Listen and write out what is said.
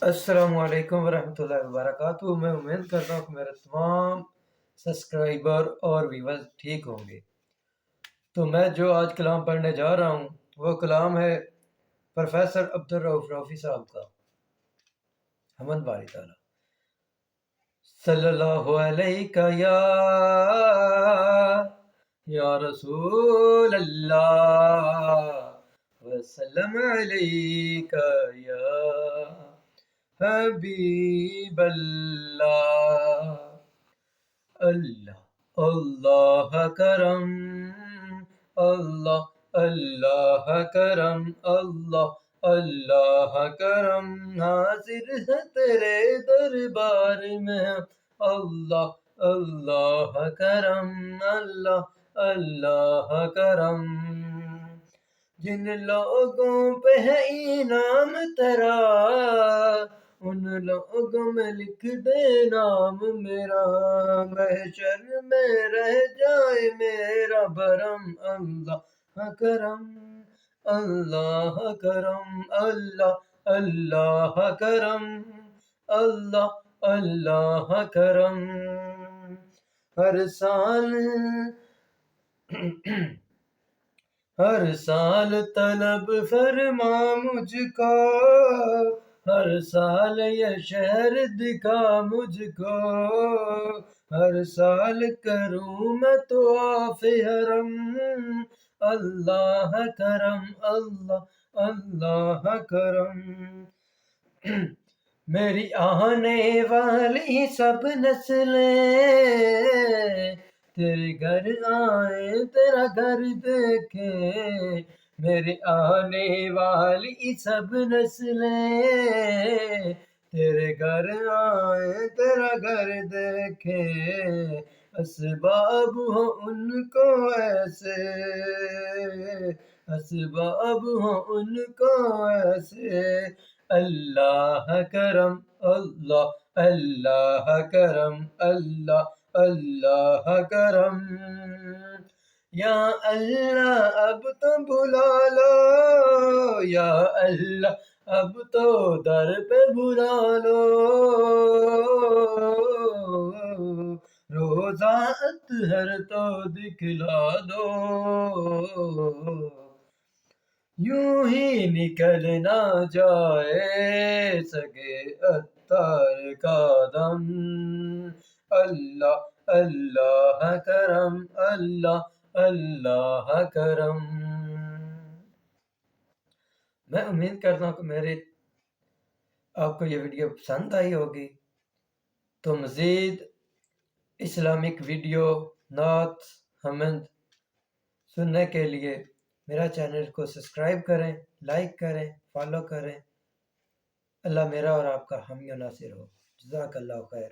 السلام علیکم ورحمۃ اللہ وبرکاتہ۔ میں امید کرتا ہوں کہ میرے تمام سبسکرائبر اور ویورز ٹھیک ہوں گے۔ تو میں جو آج کلام پڑھنے جا رہا ہوں وہ کلام ہے پروفیسر عبدالرؤف رافی صاحب کا، حمد باری تعالیٰ۔ صلی اللہ علیہ یا رسول اللہ، وسلم علیک یا حبیب اللہ۔ اللہ اللہ کرم، اللہ اللہ کرم، اللہ اللہ کرم، حاضر ہے تیرے دربار میں اللہ اللہ کرم، اللہ اللہ کرم۔ جن لوگوں پہ ہے انعام تیرا ان لوگوں میں لکھ دے نام میرا، محشر میں رہ جائے میرا بھرم اللہ کرم، اللہ کرم، اللہ اللہ کرم، اللہ اللہ کرم۔ ہر سال طلب فرما مجھ کو، ہر سال یہ شہر دکھا مجھ کو، ہر سال کروں میں طواف حرم اللہ کرم، اللہ اللہ کرم۔ میری آنے والی سب نسلیں تیرے گھر آئیں تیرا گھر دیکھیں، میری آنے والی سب نسلیں تیرے گھر آئیں تیرا گھر دیکھیں، اسباب ہو ان کو ایسے، اسباب ہو ان کو ایسے، اللہ کرم، اللہ اللہ کرم، اللہ اللہ کرم۔ یا اللہ اب تو بلا لو، یا اللہ اب تو در پہ بلا لو، روزہ اطہر تو دکھلا دو، یوں ہی نکل نہ جائے سگے عطار کا دم اللہ اللہ کرم، اللہ اللہ کرم۔ میں امید کرتا ہوں کہ آپ کو یہ ویڈیو پسند آئی ہوگی، تو مزید اسلامک ویڈیو، نعت، حمد سننے کے لیے میرا چینل کو سبسکرائب کریں، لائک کریں، فالو کریں۔ اللہ میرا اور آپ کا حامی و ناصر ہو۔ جزاک اللہ خیر۔